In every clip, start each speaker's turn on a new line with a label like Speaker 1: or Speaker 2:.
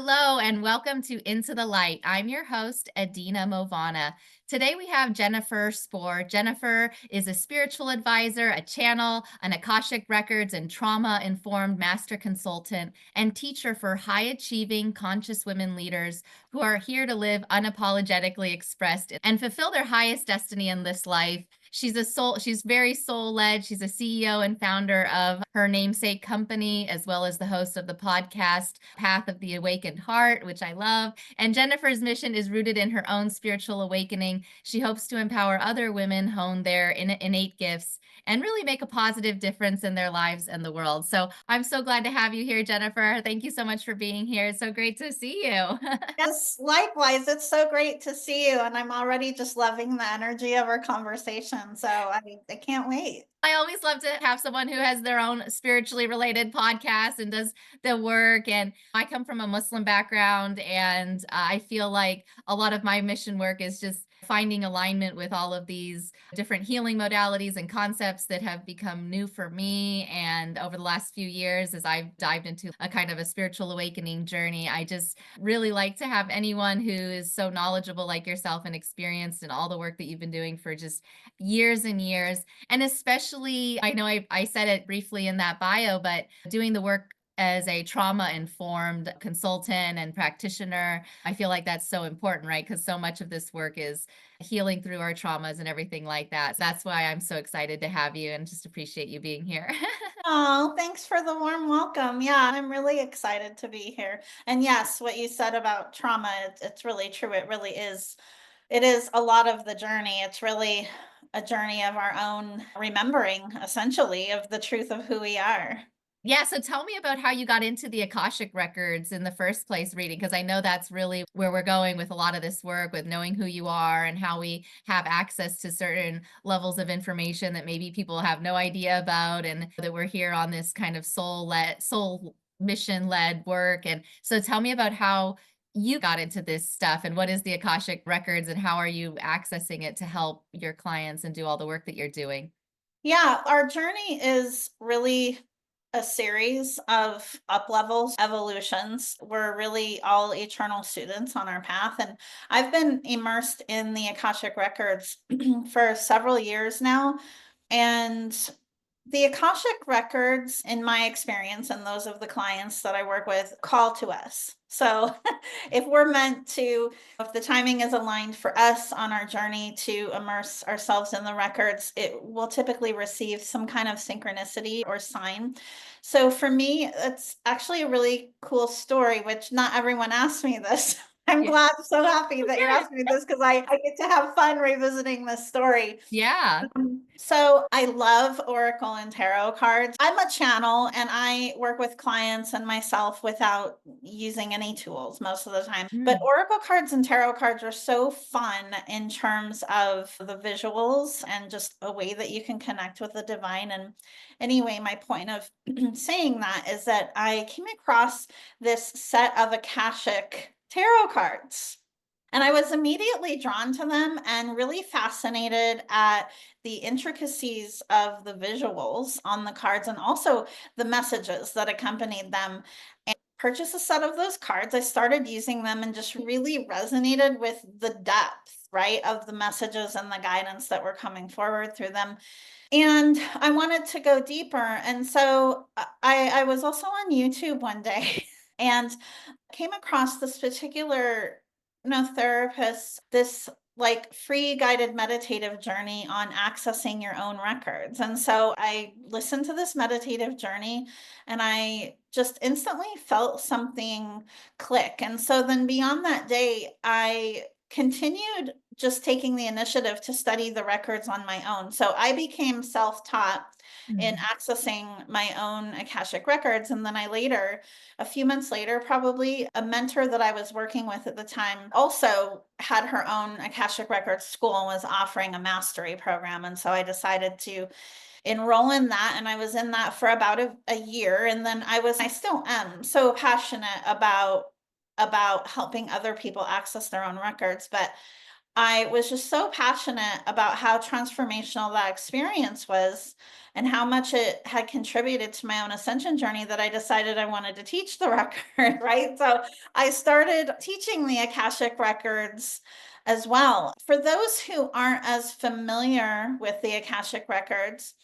Speaker 1: Hello and welcome to Into the Light. I'm your host, Edina Mauvana. Today we have Jennifer Spor. Jennifer is a spiritual advisor, a channel, an Akashic Records and trauma informed master consultant, and teacher for high achieving conscious women leaders who are here to live unapologetically expressed and fulfill their highest destiny in this life. She's very soul led. She's a CEO and founder of her namesake company, as well as the host of the podcast, Path of the Awakened Heart, which I love. And Jennifer's mission is rooted in her own spiritual awakening. She hopes to empower other women, hone their innate gifts, and really make a positive difference in their lives and the world. So I'm so glad to have you here, Jennifer. Thank you so much for being here. It's so great to see you.
Speaker 2: Yes, likewise. It's so great to see you, and I'm already just loving the energy of our conversation. So I can't wait.
Speaker 1: I always love to have someone who has their own spiritually related podcast and does the work. And I come from a Muslim background, and I feel like a lot of my mission work is just finding alignment with all of these different healing modalities and concepts that have become new for me. And over the last few years, as I've dived into a kind of a spiritual awakening journey, I just really like to have anyone who is so knowledgeable like yourself and experienced in all the work that you've been doing for just years and years. And especially, I know I said it briefly in that bio, but doing the work as a trauma informed consultant and practitioner, I feel like that's so important, right? Because so much of this work is healing through our traumas and everything like that. So that's why I'm so excited to have you and just appreciate you being here.
Speaker 2: Oh, thanks for the warm welcome. Yeah, I'm really excited to be here. And yes, what you said about trauma, it's really true. It really is. It is a lot of the journey. It's really a journey of our own remembering, essentially, of the truth of who we are.
Speaker 1: Yeah, so tell me about how you got into the Akashic records in the first place reading, because I know that's really where we're going with a lot of this work, with knowing who you are and how we have access to certain levels of information that maybe people have no idea about, and that we're here on this kind of soul mission led work. And so tell me about how you got into this stuff and what is the Akashic records and how are you accessing it to help your clients and do all the work that you're doing?
Speaker 2: Yeah, our journey is really a series of up levels, evolutions. We're really all eternal students on our path. And I've been immersed in the Akashic Records for several years now. And the Akashic Records, in my experience and those of the clients that I work with, call to us. So if we're meant to, if the timing is aligned for us on our journey to immerse ourselves in the records, it will typically receive some kind of synchronicity or sign. So for me, it's actually a really cool story, which not everyone asked me this. I'm
Speaker 1: Yeah.
Speaker 2: glad, so happy
Speaker 1: Oh,
Speaker 2: that you're
Speaker 1: good.
Speaker 2: asking me this because I get to have fun revisiting this story.
Speaker 1: Yeah.
Speaker 2: So I love Oracle and tarot cards. I'm a channel and I work with clients and myself without using any tools most of the time. But
Speaker 1: Mm.
Speaker 2: Oracle cards and tarot cards are so fun in terms of the visuals and just a way that you can connect with the divine. And anyway, my point of saying that is that I came across this set of Akashic tarot cards. And I was immediately drawn to them and really fascinated at the intricacies of the visuals on the cards and also the messages that accompanied them. And purchased a set of those cards. I started using them and just really resonated with the depth, right, of the messages and the guidance that were coming forward through them. And I wanted to go deeper. And so I was also on YouTube one day and came across this particular therapist, this like free guided meditative journey on accessing your own records. And so I listened to this meditative journey and I just instantly felt something click. And so then beyond that day, I continued just taking the initiative to study the records on my own. So I became self taught in
Speaker 1: Mhm.
Speaker 2: accessing my own Akashic records. And then I later, a few months later, probably a mentor that I was working with at the time also had her own Akashic Records school and was offering a mastery program. And so I decided to enroll in that. And I was in that for about a year. And then I still am so passionate about helping other people access their own records. But I was just so passionate about how transformational that experience was and how much it had contributed to my own ascension journey that I decided I wanted to teach the record, right? So I started teaching the Akashic records as well. For those who aren't as familiar with the Akashic records,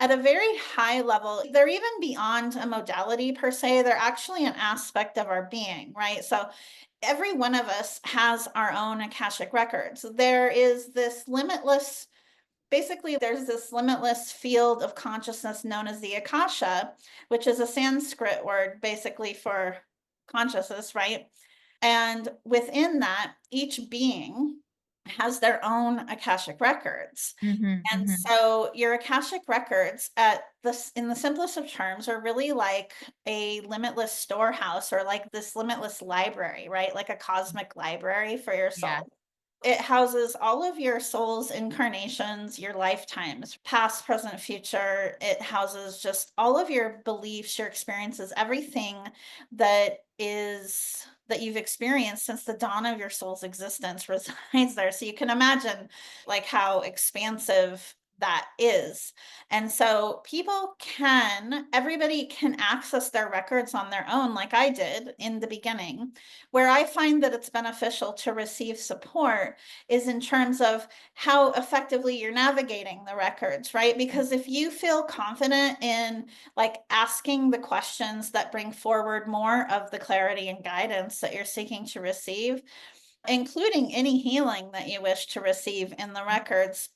Speaker 2: at a very high level, they're even beyond a modality per se. They're actually an aspect of our being, right? So every one of us has our own Akashic records. There is this limitless, basically, there's this limitless field of consciousness known as the Akasha, which is a Sanskrit word basically for consciousness, right? And within that, each being has their own Akashic records.
Speaker 1: Mhm,
Speaker 2: And
Speaker 1: mhm.
Speaker 2: so your Akashic records at this in the simplest of terms are really like a limitless storehouse or like this limitless library, right? Like a cosmic library for your
Speaker 1: Yeah.
Speaker 2: soul. It houses all of your soul's incarnations, your lifetimes, past, present, future. It houses just all of your beliefs, your experiences, everything that you've experienced since the dawn of your soul's existence resides there. So you can imagine like how expansive that is. And so everybody can access their records on their own, like I did in the beginning. Where I find that it's beneficial to receive support is in terms of how effectively you're navigating the records, right? Because if you feel confident in like asking the questions that bring forward more of the clarity and guidance that you're seeking to receive, including any healing that you wish to receive in the records,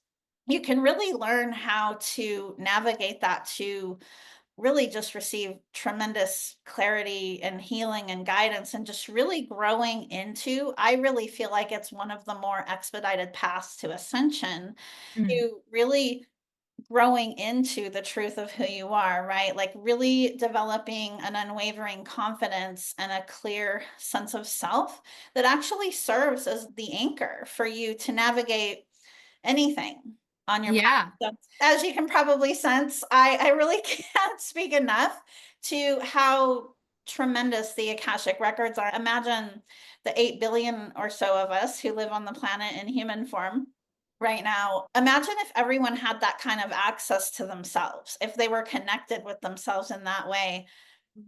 Speaker 2: you can really learn how to navigate that to really just receive tremendous clarity and healing and guidance and just really growing into. I really feel like it's one of the more expedited paths to ascension,
Speaker 1: Mm.
Speaker 2: to really growing into the truth of who you are, right? Like really developing an unwavering confidence and a clear sense of self that actually serves as the anchor for you to navigate anything on your path.
Speaker 1: Yeah.
Speaker 2: So, as you can probably sense, I really can't speak enough to how tremendous the Akashic records are. Imagine the 8 billion or so of us who live on the planet in human form right now. Imagine if everyone had that kind of access to themselves, if they were connected with themselves in that way,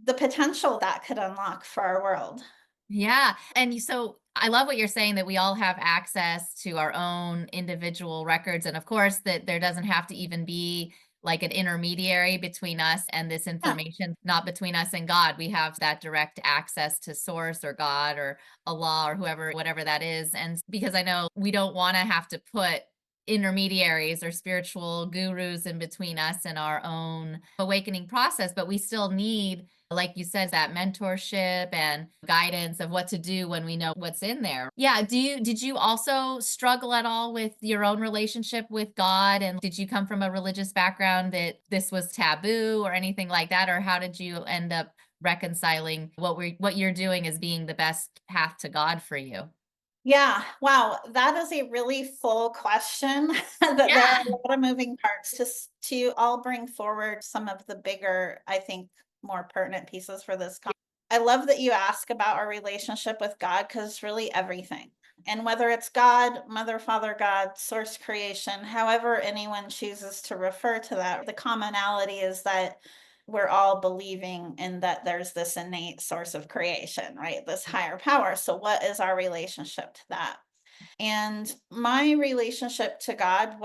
Speaker 2: the potential that could unlock for our world.
Speaker 1: Yeah, and so I love what you're saying that we all have access to our own individual records, and of course that there doesn't have to even be like an intermediary between us and this
Speaker 2: Yeah.
Speaker 1: information, not between us and God. We have that direct access to source or God or Allah or whoever, whatever that is. And because I know we don't want to have to put intermediaries or spiritual gurus in between us and our own awakening process, but we still need, like you said, that mentorship and guidance of what to do when we know what's in there. Yeah, did you also struggle at all with your own relationship with God, and did you come from a religious background that this was taboo or anything like that, or how did you end up reconciling what you're doing as being the best path to God for you?
Speaker 2: Yeah, wow, that is a really full question that there are
Speaker 1: Yeah.
Speaker 2: a lot of moving parts to all bring forward some of the bigger, I think, more pertinent pieces for this I love that you ask about our relationship with God because it's really everything. And whether it's God, Mother, Father, God, source creation, however anyone chooses to refer to that, the commonality is that we're all believing in that there's this innate source of creation, right? This higher power. So, what is our relationship to that? And my relationship to God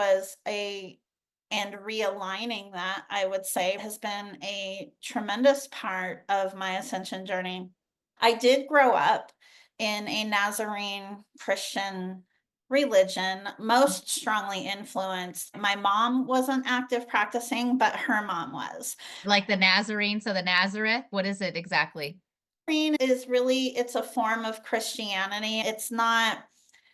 Speaker 2: and realigning that, I would say, has been a tremendous part of my ascension journey. I did grow up in a Nazarene Christian religion, most strongly influenced. My mom wasn't active practicing, but her mom was.
Speaker 1: Like the Nazarene, so the Nazareth, what is it exactly?
Speaker 2: It's a form of Christianity. It's not,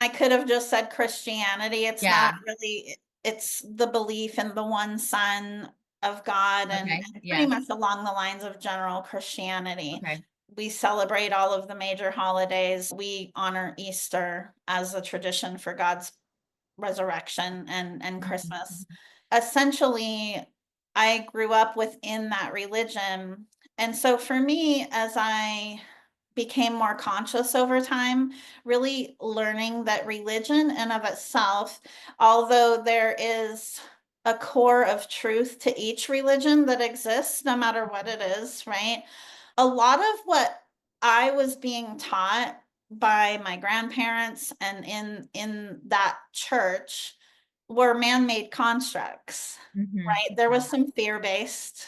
Speaker 2: I could have just said Christianity. It's not
Speaker 1: Yeah,
Speaker 2: really, it's the belief in the one Son of God
Speaker 1: okay,
Speaker 2: and pretty
Speaker 1: yeah,
Speaker 2: much along the lines of general Christianity.
Speaker 1: okay.
Speaker 2: We celebrate all of the major holidays. We honor Easter as a tradition for God's resurrection and
Speaker 1: Mhm,
Speaker 2: Christmas.
Speaker 1: mhm.
Speaker 2: Essentially, I grew up within that religion. And so for me, as I became more conscious over time, really learning that religion in of itself, although there is a core of truth to each religion that exists, no matter what it is, right? A lot of what I was being taught by my grandparents and in that church were man-made constructs,
Speaker 1: Mhm.
Speaker 2: right? There was some fear-based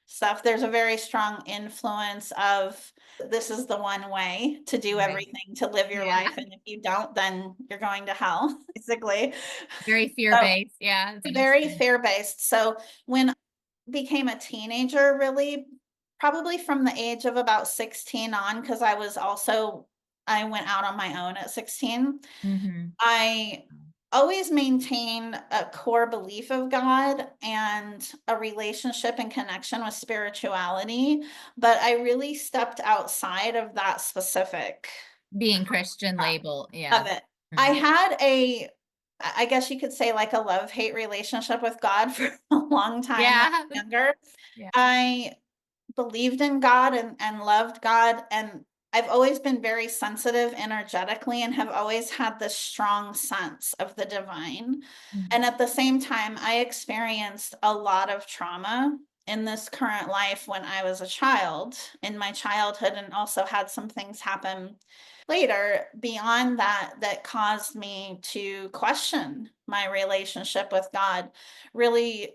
Speaker 2: stuff. There's a very strong influence of this is the one way to do
Speaker 1: Right.
Speaker 2: everything, to live your
Speaker 1: Yeah.
Speaker 2: life, and if you don't, then you're going to hell, basically.
Speaker 1: Very
Speaker 2: So,
Speaker 1: fear-based. Yeah. It's
Speaker 2: very
Speaker 1: interesting.
Speaker 2: fear-based. So, when I became a teenager, really, probably from the age of about 16 on, because I went out on my own at 16.
Speaker 1: Mhm.
Speaker 2: I always maintained a core belief of God and a relationship and connection with spirituality, but I really stepped outside of that specific
Speaker 1: Being Christian label.
Speaker 2: of
Speaker 1: Yeah.
Speaker 2: it. I
Speaker 1: Mhm.
Speaker 2: had I guess you could say like a love-hate relationship with God for a long time when
Speaker 1: Yeah.
Speaker 2: I was younger.
Speaker 1: Yeah.
Speaker 2: I believed in God and loved God, and I've always been very sensitive energetically and have always had this strong sense of the divine.
Speaker 1: Mhm.
Speaker 2: And at the same time, I experienced a lot of trauma in this current life when I was a child, in my childhood, and also had some things happen later beyond that that caused me to question my relationship with God. Really,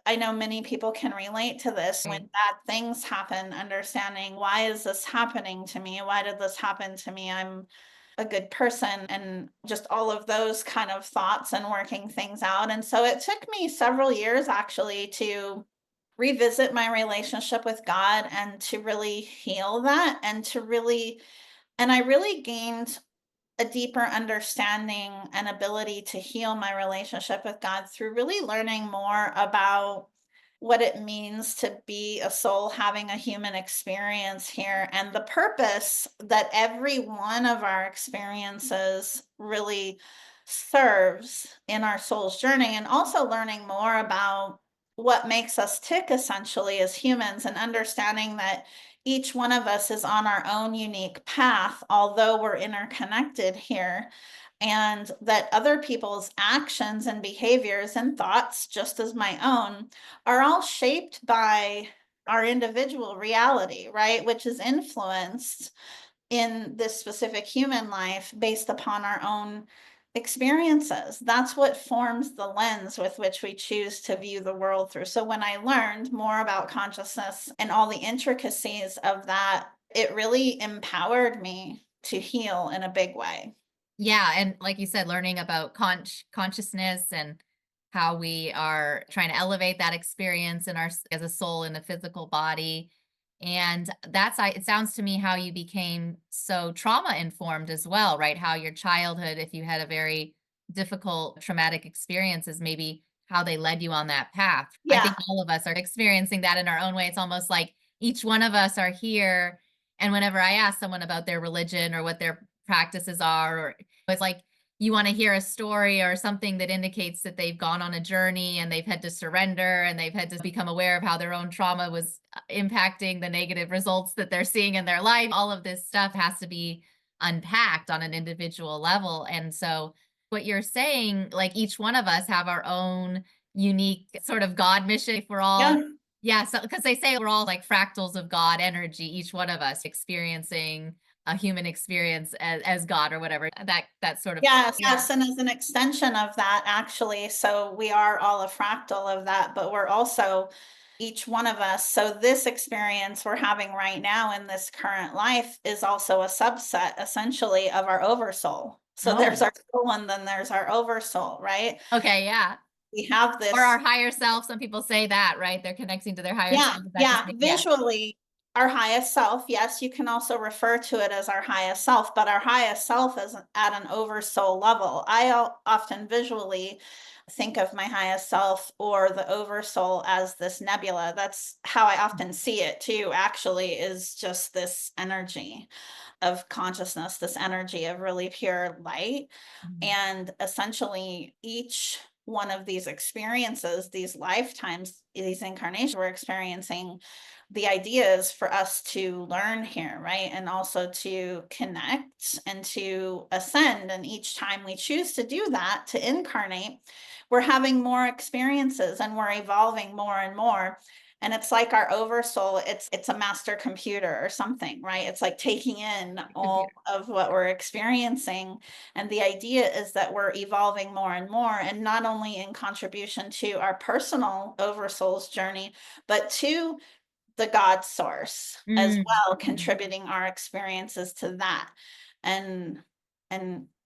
Speaker 2: I know many people can relate to this when
Speaker 1: Right.
Speaker 2: bad things happen, understanding why is this happening to me? Why did this happen to me? I'm a good person, and just all of those kind of thoughts and working things out. And so it took me several years actually to revisit my relationship with God and to really heal that and I really gained a deeper understanding and ability to heal my relationship with God through really learning more about what it means to be a soul having a human experience here and the purpose that every one of our experiences really serves in our soul's journey, and also learning more about what makes us tick essentially as humans, and understanding that each one of us is on our own unique path, although we're interconnected here, and that other people's actions and behaviors and thoughts, just as my own, are all shaped by our individual reality, right? Which is influenced in this specific human life based upon our own experiences. That's what forms the lens with which we choose to view the world through. So when I learned more about consciousness and all the intricacies of that, it really empowered me to heal in a big way.
Speaker 1: Yeah, and like you said, learning about consciousness and how we are trying to elevate that experience in as a soul in a physical body. And it sounds to me how you became so trauma informed as well, right? How your childhood, if you had a very difficult traumatic experiences, maybe how they led you on that path. I
Speaker 2: Yeah.
Speaker 1: think all of us are experiencing that in our own way. It's almost like each one of us are here. And whenever I ask someone about their religion or what their practices are, or it's like you want to hear a story or something that indicates that they've gone on a journey and they've had to surrender and they've had to become aware of how their own trauma was impacting the negative results that they're seeing in their life. All of this stuff has to be unpacked on an individual level. And so, what you're saying, like each one of us have our own unique sort of God mission. If we're all,
Speaker 2: Yeah.
Speaker 1: yeah, so because they say we're all like fractals of God energy, each one of us experiencing a human experience as God or whatever. That sort of,
Speaker 2: Yes,
Speaker 1: yeah.
Speaker 2: yes, and as an extension of that, actually, so we are all a fractal of that, but we're also each one of us. So this experience we're having right now in this current life is also a subset, essentially, of our oversoul. So there's
Speaker 1: Oh,
Speaker 2: our soul, and then there's our oversoul, right?
Speaker 1: okay, yeah.
Speaker 2: We have
Speaker 1: Or
Speaker 2: this.
Speaker 1: our higher self. Some people say that, right? They're connecting to their higher
Speaker 2: Yeah,
Speaker 1: self. Is that just
Speaker 2: yeah,
Speaker 1: me? Yeah.
Speaker 2: visually, our highest self, yes, you can also refer to it as our highest self, but our highest self is at an oversoul level. Often visually think of my highest self or the oversoul as this nebula. That's how I often see it too, actually, is just this energy of consciousness, this energy of really pure light.
Speaker 1: Mhm.
Speaker 2: And essentially, each one of these experiences, these lifetimes, these incarnations we're experiencing, the idea is for us to learn here, right? And also to connect and to ascend. And each time we choose to do that, to incarnate, we're having more experiences and we're evolving more and more. And it's like our oversoul, it's a master computer or something, right? It's like taking in all
Speaker 1: Computer.
Speaker 2: of what we're experiencing. And the idea is that we're evolving more and more, and not only in contribution to our personal oversoul's journey, but to the God source as
Speaker 1: Mm,
Speaker 2: well,
Speaker 1: mhm.
Speaker 2: contributing our experiences to that. And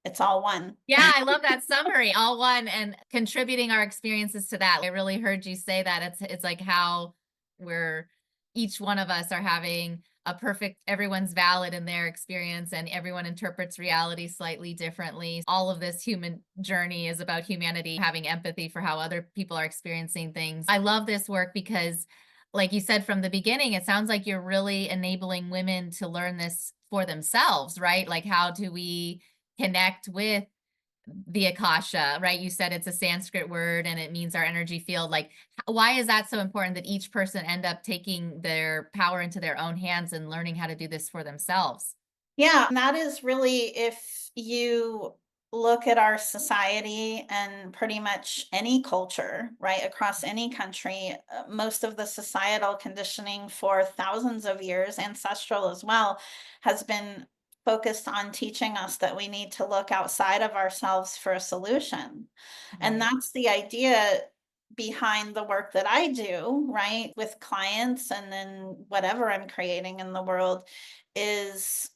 Speaker 2: it's all one.
Speaker 1: Yeah, I love that summary, all one and contributing our experiences to that. I really heard you say that. It's like how we're each one of us are having a perfect everyone's valid in their experience and everyone interprets reality slightly differently. All of this human journey is about humanity having empathy for how other people are experiencing things. I love this work because like you said from the beginning, it sounds like you're really enabling women to learn this for themselves, right? Like how do we connect with the Akasha, right? You said it's a Sanskrit word and it means our energy field. Like, why is that so important that each person end up taking their power into their own hands and learning how to do this for themselves?
Speaker 2: Yeah, and that is really, if you look at our society and pretty much any culture, right, across any country, most of the societal conditioning for thousands of years, ancestral as well, has been focused on teaching us that we need to look outside of ourselves for a solution. And
Speaker 1: Right.
Speaker 2: that's the idea behind the work that I do, right, with clients and then whatever I'm creating in the world is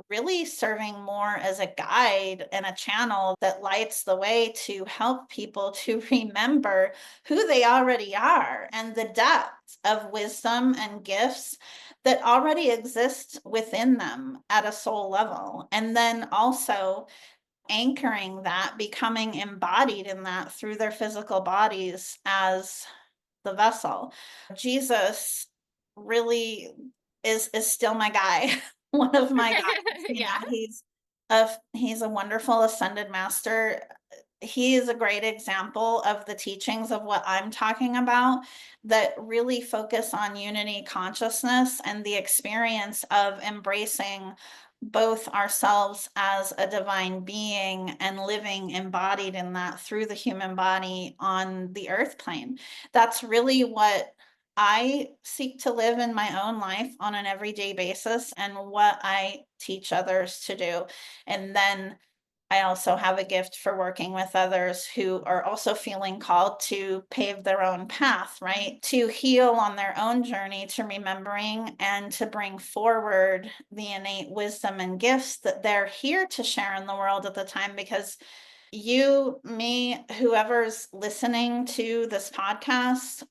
Speaker 2: really serving more as a guide and a channel that lights the way to help people to remember who they already are and the depth of wisdom and gifts that already exist within them at a soul level. And then also anchoring that, becoming embodied in that through their physical bodies as the vessel. Jesus really is still my guy. One of my guides, you know,
Speaker 1: Yeah.
Speaker 2: he's a wonderful ascended master. He is a great example of the teachings of what I'm talking about that really focus on unity consciousness and the experience of embracing both ourselves as a divine being and living embodied in that through the human body on the earth plane. That's really what I seek to live in my own life on an everyday basis and what I teach others to do. And then I also have a gift for working with others who are also feeling called to pave their own path, right? To heal on their own journey to remembering and to bring forward the innate wisdom and gifts that they're here to share in the world at the time. Because you, me, whoever's listening to this podcast,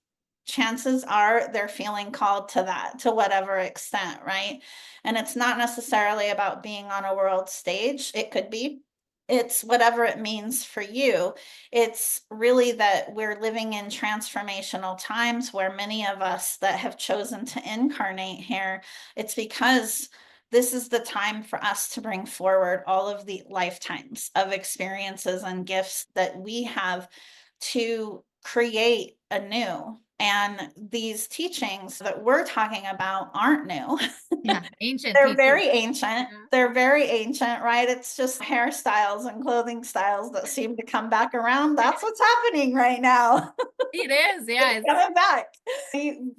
Speaker 2: chances are they're feeling called to that to whatever extent, right? And it's not necessarily about being on a world stage, it could be. It's whatever it means for you. It's really that we're living in transformational times where many of us that have chosen to incarnate here, it's because this is the time for us to bring forward all of the lifetimes of experiences and gifts that we have to create anew. And these teachings that we're talking about aren't new.
Speaker 1: Yeah. Ancient
Speaker 2: They're
Speaker 1: teaching.
Speaker 2: very ancient.
Speaker 1: Yeah.
Speaker 2: They're very ancient, right? It's just hairstyles and clothing styles that seem to come back around. That's what's happening right now.
Speaker 1: It is.
Speaker 2: It's
Speaker 1: Yeah.
Speaker 2: coming back.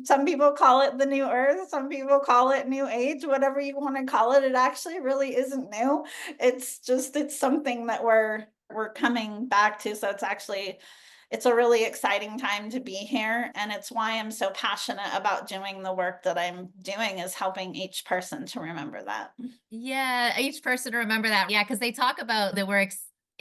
Speaker 2: Some people call it the new earth, some people call it new age, whatever you want to call it. It actually really isn't new. It's just it's something that we're coming back to. So it's a really exciting time to be here, and it's why I'm so passionate about doing the work that I'm doing, is helping each person to remember that.
Speaker 1: Yeah, each person remember that. Yeah, because they talk about that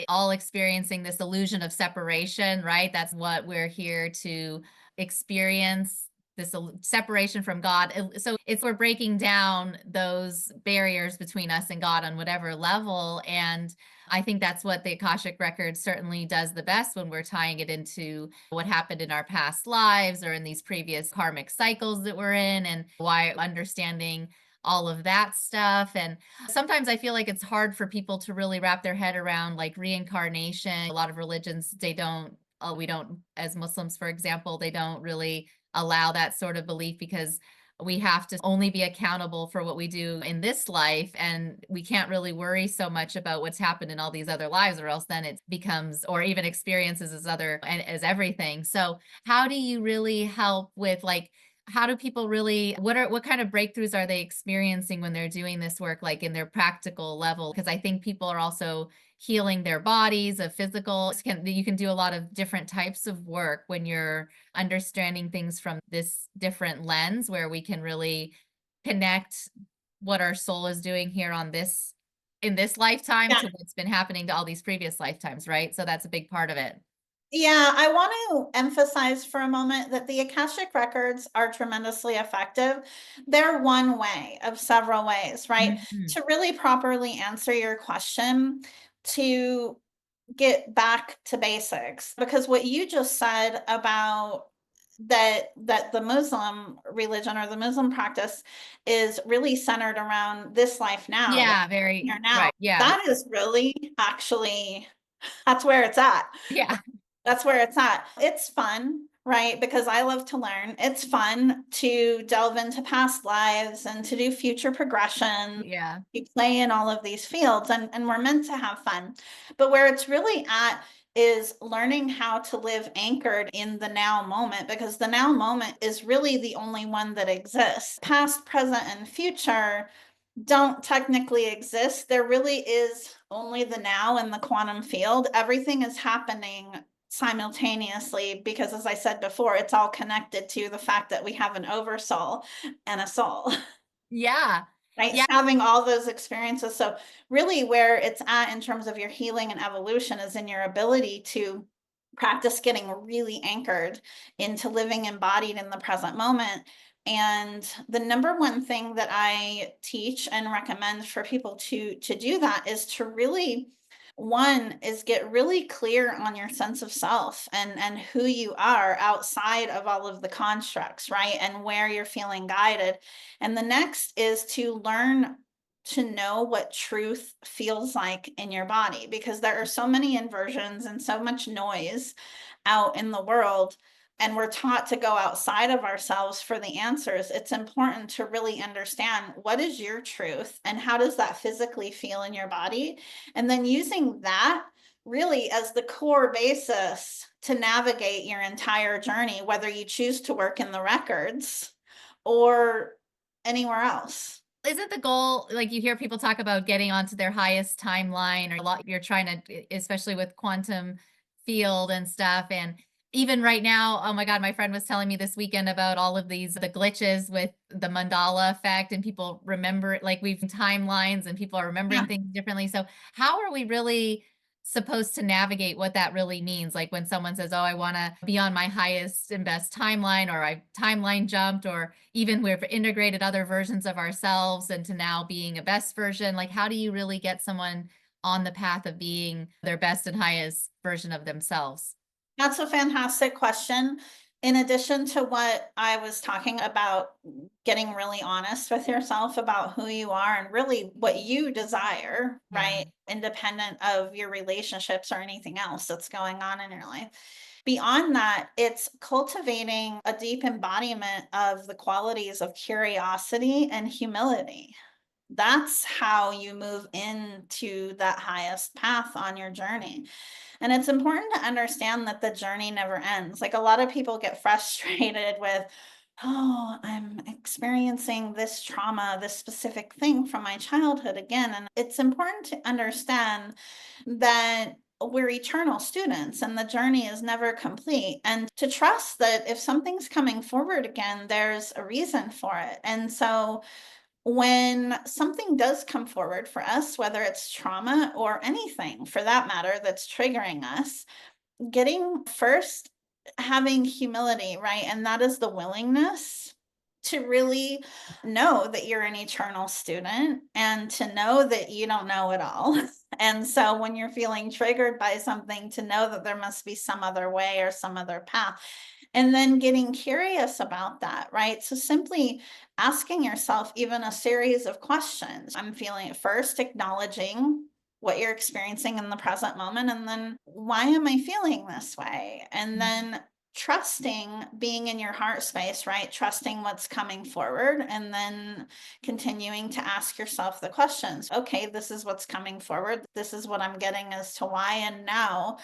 Speaker 1: all experiencing this illusion of separation, right? That's what we're here to experience this separation from God. So it's we're breaking down those barriers between us and God on whatever level. And I think that's what the Akashic Record certainly does the best when we're tying it into what happened in our past lives or in these previous karmic cycles that we're in, and why understanding all of that stuff. And sometimes I feel like it's hard for people to really wrap their head around like reincarnation. A lot of religions, they don't we don't, as Muslims, for example, they don't really allow that sort of belief because we have to only be accountable for what we do in this life, and we can't really worry so much about what's happened in all these other lives, or else then it becomes, or even experiences as other and as everything. So how do you really help with, like, how do people really, what kind of breakthroughs are they experiencing when they're doing this work, like in their practical level? Because I think people are also healing their bodies, of physical, you can do a lot of different types of work when you're understanding things from this different lens, where we can really connect what our soul is doing here on this, in this lifetime,
Speaker 2: Yeah.
Speaker 1: to what's been happening to all these previous lifetimes, right? So that's a big part of it.
Speaker 2: Yeah, I want to emphasize for a moment that the Akashic records are tremendously effective. They're one way of several ways, right?
Speaker 1: Mhm.
Speaker 2: To really properly answer your question, to get back to basics, because what you just said about that the Muslim religion or the Muslim practice is really centered around this life now,
Speaker 1: Yeah,
Speaker 2: here
Speaker 1: very
Speaker 2: now.
Speaker 1: right. Yeah.
Speaker 2: That is really actually that's where it's at.
Speaker 1: Yeah.
Speaker 2: That's where it's at. It's fun, right? Because I love to learn. It's fun to delve into past lives and to do future progression.
Speaker 1: Yeah.
Speaker 2: You play in all of these fields, and we're meant to have fun. But where it's really at is learning how to live anchored in the now moment, because the now moment is really the only one that exists. Past, present, and future don't technically exist. There really is only the now in the quantum field. Everything is happening simultaneously because, as I said before, it's all connected to the fact that we have an oversoul and a soul.
Speaker 1: Yeah.
Speaker 2: Right?
Speaker 1: Yeah.
Speaker 2: Having all those experiences. So, really, where it's at in terms of your healing and evolution is in your ability to practice getting really anchored into living embodied in the present moment. And the number one thing that I teach and recommend for people to do that is to really, one is get really clear on your sense of self and who you are outside of all of the constructs, right? And where you're feeling guided. And the next is to learn to know what truth feels like in your body, because there are so many inversions and so much noise out in the world, and we're taught to go outside of ourselves for the answers. It's important to really understand what is your truth and how does that physically feel in your body, and then using that really as the core basis to navigate your entire journey, whether you choose to work in the records or anywhere else.
Speaker 1: Isn't the goal, like, you hear people talk about getting onto their highest timeline, or a lot you're trying to, especially with quantum field and stuff, and even right now, oh my god, my friend was telling me this weekend about all of these, the glitches with the mandala effect, and people remember, like, we've timelines and people are remembering
Speaker 2: Yeah.
Speaker 1: things differently. So how are we really supposed to navigate what that really means? Like when someone says, "Oh, I want to be on my highest and best timeline," or "I timeline jumped," or even we've integrated other versions of ourselves into now being a best version. Like, how do you really get someone on the path of being their best and highest version of themselves?
Speaker 2: That's a fantastic question. In addition to what I was talking about, getting really honest with yourself about who you are and really what you desire,
Speaker 1: Yeah.
Speaker 2: right? Independent of your relationships or anything else that's going on in your life. Beyond that, it's cultivating a deep embodiment of the qualities of curiosity and humility. That's how you move into that highest path on your journey. And it's important to understand that the journey never ends. Like a lot of people get frustrated with, oh, I'm experiencing this trauma, this specific thing from my childhood again. And it's important to understand that we're eternal students and the journey is never complete. And to trust that if something's coming forward again, there's a reason for it. And so when something does come forward for us, whether it's trauma or anything for that matter that's triggering us, getting first having humility, right? And that is the willingness to really know that you're an eternal student and to know that you don't know it all. And so when you're feeling triggered by something, to know that there must be some other way or some other path. And then getting curious about that, right? So simply asking yourself even a series of questions. I'm feeling it first, acknowledging. what you're experiencing in the present moment, and then why am I feeling this way? And
Speaker 1: Mhm.
Speaker 2: then trusting being in your heart space, right? Trusting what's coming forward, and then continuing to ask yourself the questions. Okay, this is what's coming forward. This is what I'm getting as to why. And now,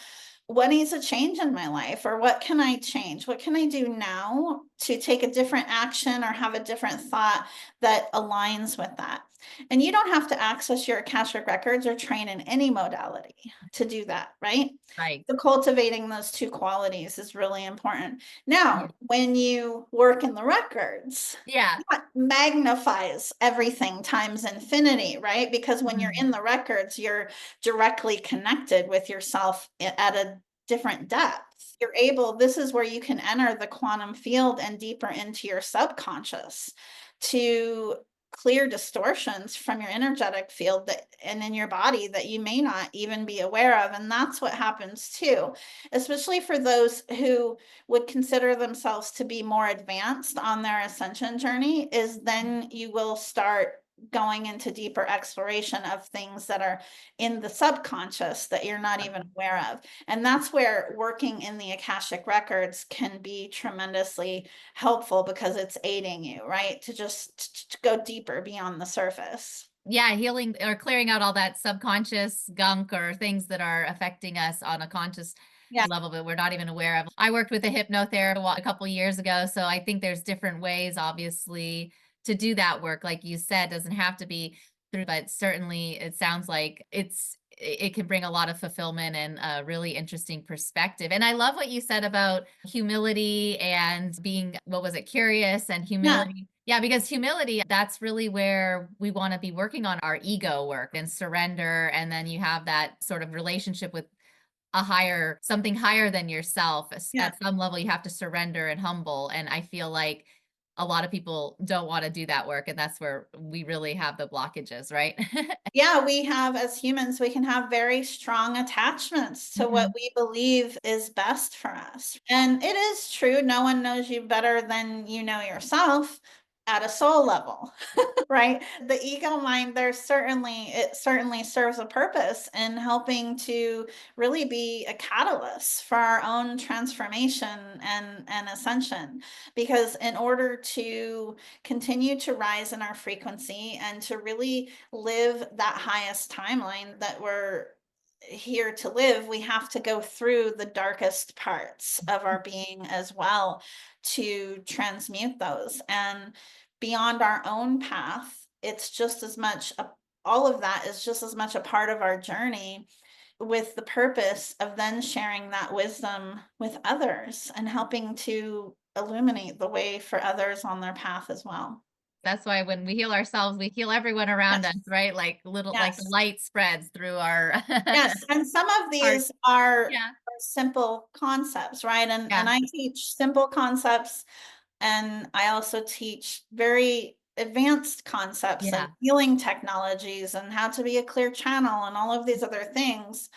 Speaker 2: what needs a change in my life, or what can I change? What can I do now to take a different action or have a different thought that aligns with that? And you don't have to access your Akashic records or train in any modality to do that, right?
Speaker 1: Right.
Speaker 2: The cultivating those two qualities is really important.
Speaker 1: Yeah.
Speaker 2: Now, when you work in the records,
Speaker 1: Yeah.
Speaker 2: that magnifies everything times infinity, right? Because when you're
Speaker 1: Mhm.
Speaker 2: in the records, you're directly connected with yourself at a different depth. You're able, this is where you can enter the quantum field and deeper into your subconscious to clear distortions from your energetic field that and in your body that you may not even be aware of. And that's what happens too, especially for those who would consider themselves to be more advanced on their ascension journey, is then you will start going into deeper exploration of things that are in the subconscious that you're not even aware of. And that's where working in the Akashic records can be tremendously helpful, because it's aiding you, right? To just to go deeper beyond the surface.
Speaker 1: Yeah, healing or clearing out all that subconscious gunk or things that are affecting us on a conscious
Speaker 2: Yeah.
Speaker 1: level that we're not even aware of. I worked with a hypnotherapist a couple years ago, so I think there's different ways, obviously, to do that work. Like you said, doesn't have to be through, but certainly it sounds like it can bring a lot of fulfillment and a really interesting perspective. And I love what you said about humility and being, what was it, curious and
Speaker 2: Yeah.
Speaker 1: humility. Yeah, because humility, that's really where we want to be working on our ego work and surrender. And then you have that sort of relationship with a higher, something higher than yourself.
Speaker 2: Yeah.
Speaker 1: At some level, you have to surrender and humble. And I feel like a lot of people don't want to do that work. And that's where we really have the blockages, right?
Speaker 2: Yeah, we have, as humans, we can have very strong attachments to what
Speaker 1: Mhm.
Speaker 2: we believe is best for us. And it is true, no one knows you better than you know yourself at a soul level. Right? The ego mind, it certainly serves a purpose in helping to really be a catalyst for our own transformation and ascension. Because in order to continue to rise in our frequency and to really live that highest timeline that we're here to live, we have to go through the darkest parts of our being as well to transmute those. And beyond our own path, it's just as much all of that is just as much a part of our journey, with the purpose of then sharing that wisdom with others and helping to illuminate the way for others on their path as well.
Speaker 1: That's why when we heal ourselves, we heal everyone around us,
Speaker 2: Yes.
Speaker 1: right? Like little, like the
Speaker 2: Yes.
Speaker 1: light spreads through our
Speaker 2: Yes, and some of
Speaker 1: heart.
Speaker 2: these
Speaker 1: Yeah.
Speaker 2: are simple concepts, right? And
Speaker 1: Yeah.
Speaker 2: I teach simple concepts, and I also teach very advanced concepts and
Speaker 1: Yeah.
Speaker 2: healing technologies and how to be a clear channel and all of these other things.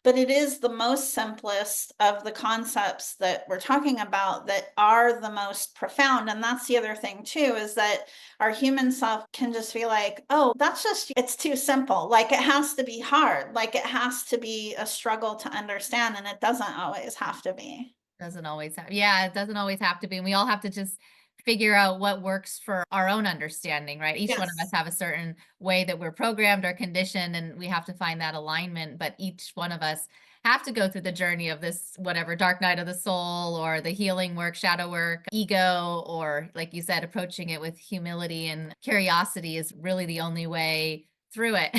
Speaker 2: But it is the most simplest of the concepts that we're talking about that are the most profound. And that's the other thing, too, is that our human self can just be like, oh, that's just, it's too simple. Like it has to be hard. Like it has to be a struggle to understand. And it doesn't always have to be.
Speaker 1: Doesn't always have, yeah, it doesn't always have to be. And we all have to just figure out what works for our own understanding, right? Each one of us
Speaker 2: Yes.
Speaker 1: have a certain way that we're programmed or conditioned, and we have to find that alignment. But each one of us have to go through the journey of this, whatever, dark night of the soul or the healing work, shadow work, ego, or like you said, approaching it with humility and curiosity is really the only way through it.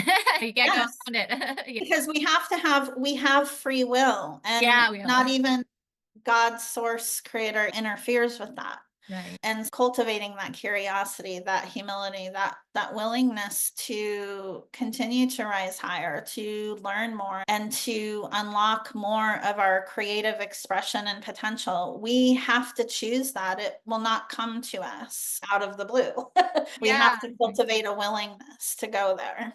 Speaker 1: You can't go
Speaker 2: Yes.
Speaker 1: around it.
Speaker 2: Because we have free will, and
Speaker 1: Yeah, we all,
Speaker 2: not even God's source creator interferes with that.
Speaker 1: right.
Speaker 2: And cultivating that curiosity, that humility, that willingness to continue to rise higher, to learn more, and to unlock more of our creative expression and potential. We have to choose that. It will not come to us out of the blue. We
Speaker 1: Yeah.
Speaker 2: have to cultivate a willingness to go there.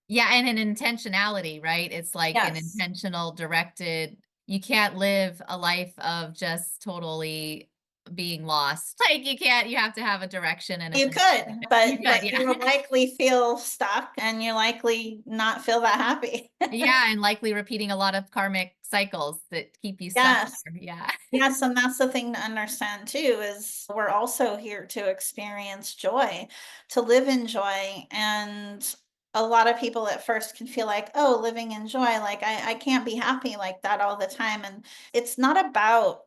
Speaker 1: Yeah, and an intentionality, right? It's like an
Speaker 2: Yes.
Speaker 1: intentional, directed, you can't live a life of just totally being lost. Like you have to have a direction and a
Speaker 2: You
Speaker 1: sense.
Speaker 2: could,
Speaker 1: You could,
Speaker 2: but
Speaker 1: yeah.
Speaker 2: you will likely feel stuck and you likely not feel that happy.
Speaker 1: Yeah, and likely repeating a lot of karmic cycles that keep you stuck
Speaker 2: Yes.
Speaker 1: there. Yeah.
Speaker 2: Yes, and that's the thing to understand too is we're also here to experience joy, to live in joy. And a lot of people at first can feel like, oh, living in joy, like I can't be happy like that all the time. And it's not about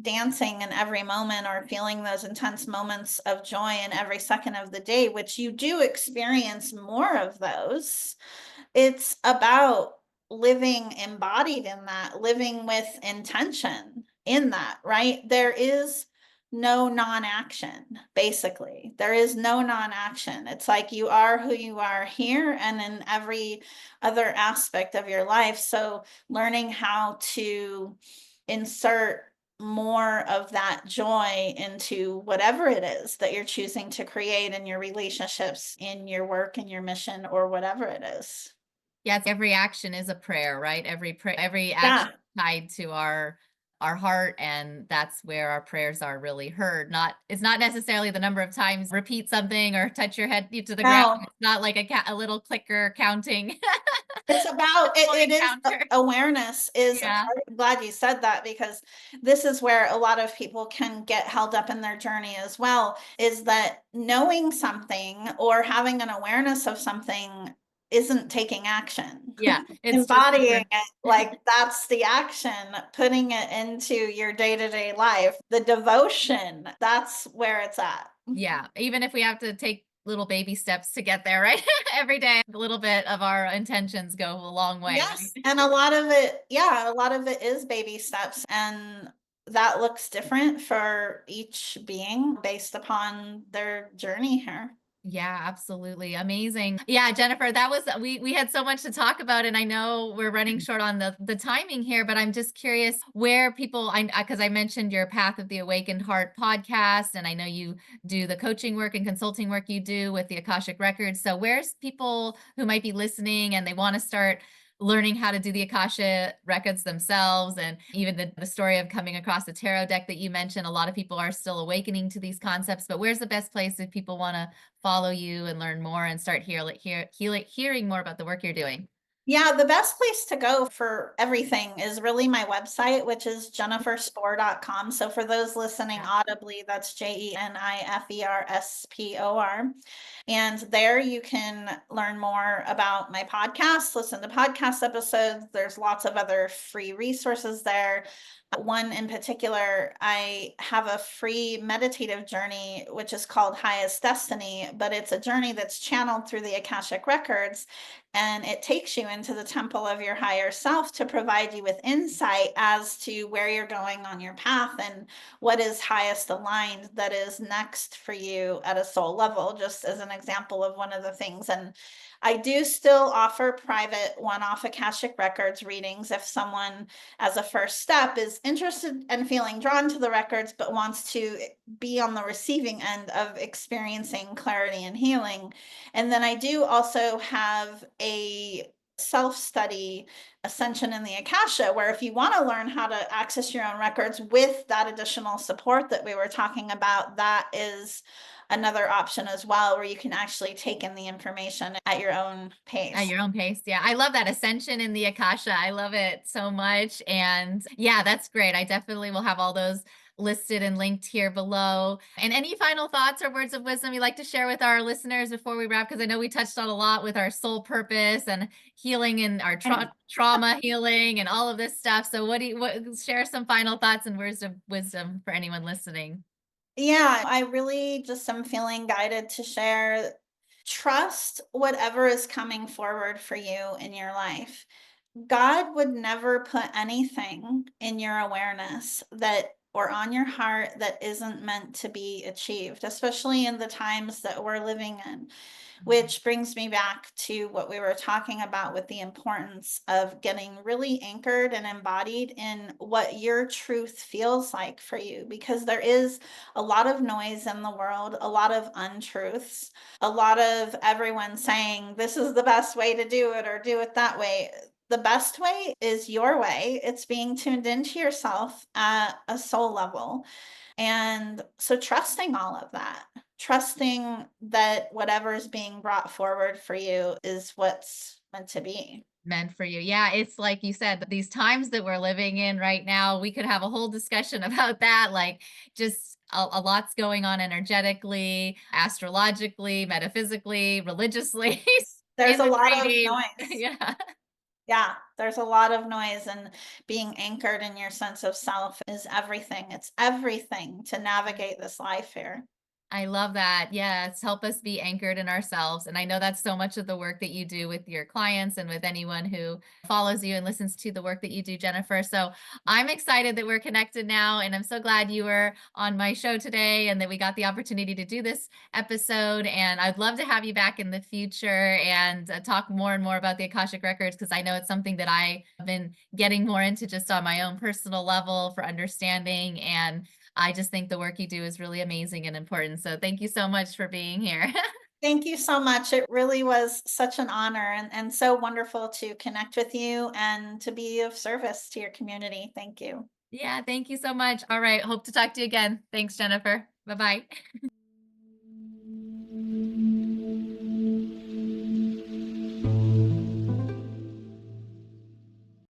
Speaker 2: dancing in every moment or feeling those intense moments of joy in every second of the day, which you do experience more of those. It's about living embodied in that, living with intention in that, right? There is no non-action, basically. There is no non-action. It's like you are who you are here and in every other aspect of your life. So learning how to insert more of that joy into whatever it is that you're choosing to create in your relationships, in your work, in your mission, or whatever it is.
Speaker 1: Yes, every action is a prayer, right? Every action
Speaker 2: Yeah.
Speaker 1: tied to our heart, and that's where our prayers are really heard. Not It's not necessarily the number of times repeat something or touch your head to the ground.
Speaker 2: No,
Speaker 1: It's not like a little clicker counting.
Speaker 2: it's about it is
Speaker 1: Encounter.
Speaker 2: awareness is a
Speaker 1: Yeah.
Speaker 2: part. I'm glad you said that because this is where a lot of people can get held up in their journey as well, is that knowing something or having an awareness of something isn't taking action.
Speaker 1: Yeah, it's just
Speaker 2: Embodying
Speaker 1: super.
Speaker 2: it, like that's the action, putting it into your day-to-day life, the devotion, that's where it's at.
Speaker 1: Yeah, even if we have to take little baby steps to get there, right? Every day, a little bit of our intentions go a long way,
Speaker 2: Yes,
Speaker 1: right?
Speaker 2: and a lot of it, yeah, a lot of it is baby steps, and that looks different for each being based upon their journey here.
Speaker 1: Yeah, absolutely. Amazing. Yeah, Jennifer, that was we had so much to talk about, and I know we're running short on the timing here, but I'm just curious where people I because I mentioned your Path of the Awakened Heart podcast, and I know you do the coaching work and consulting work you do with the Akashic Records. So where's people who might be listening and they want to start learning how to do the Akasha records themselves, and even the story of coming across the tarot deck that you mentioned. A lot of people are still awakening to these concepts, but where's the best place if people want to follow you and learn more and start hearing more about the work you're doing?
Speaker 2: Yeah, the best place to go for everything is really my website, which is jenniferspor.com. So for those listening
Speaker 1: Yeah.
Speaker 2: audibly, that's JENIFERSPOR. And there you can learn more about my podcast, listen to podcast episodes. There's lots of other free resources there. One in particular, I have a free meditative journey, which is called Highest Destiny, but it's a journey that's channeled through the Akashic Records, and it takes you into the temple of your higher self to provide you with insight as to where you're going on your path and what is highest aligned that is next for you at a soul level, just as an example of one of the things. And I do still offer private one-off Akashic Records readings if someone, as a first step, is interested and feeling drawn to the records but wants to be on the receiving end of experiencing clarity and healing. And then I do also have a self-study, Ascension in the Akasha, where if you want to learn how to access your own records with that additional support that we were talking about, that is another option as well, where you can actually take in the information at your own
Speaker 1: At
Speaker 2: pace.
Speaker 1: your own pace. Yeah. I love that Ascension in the Akasha. I love it so much. And yeah, that's great. I definitely will have all those listed and linked here below. And any final thoughts or words of wisdom you'd like to share with our listeners before we wrap? Because I know we touched on a lot with our soul purpose and healing and our trauma healing and all of this stuff. So share some final thoughts and words of wisdom for anyone listening?
Speaker 2: Yeah, I really just am feeling guided to share. Trust whatever is coming forward for you in your life. God would never put anything in your awareness that or on your heart that isn't meant to be achieved, especially in the times that we're living in. Which brings me back to what we were talking about with the importance of getting really anchored and embodied in what your truth feels like for you, because there is a lot of noise in the world, a lot of untruths, a lot of everyone saying this is the best way to do it or do it that way. The best way is your way. It's being tuned into yourself at a soul level And so trusting all of that, trusting that whatever is being brought forward for you is what's meant to be.
Speaker 1: Meant for you. Yeah, it's like you said, these times that we're living in right now, we could have a whole discussion about that. Like, just a lot's going on energetically, astrologically, metaphysically, religiously,
Speaker 2: There's
Speaker 1: in
Speaker 2: a
Speaker 1: the
Speaker 2: lot of
Speaker 1: 3D.
Speaker 2: noise.
Speaker 1: Yeah.
Speaker 2: Yeah, there's a lot of noise, and being anchored in your sense of self is everything. It's everything to navigate this life here.
Speaker 1: I love that. Yes, help us be anchored in ourselves. And I know that's so much of the work that you do with your clients and with anyone who follows you and listens to the work that you do, Jennifer. So I'm excited that we're connected now. And I'm so glad you were on my show today and that we got the opportunity to do this episode. And I'd love to have you back in the future and talk more and more about the Akashic Records, because I know it's something that I've been getting more into just on my own personal level for understanding. And I just think the work you do is really amazing and important. So thank you so much for being here.
Speaker 2: Thank you so much. It really was such an honor, and so wonderful to connect with you and to be of service to your community. Thank you.
Speaker 1: Yeah, thank you so much. All right. Hope to talk to you again. Thanks, Jennifer. Bye bye.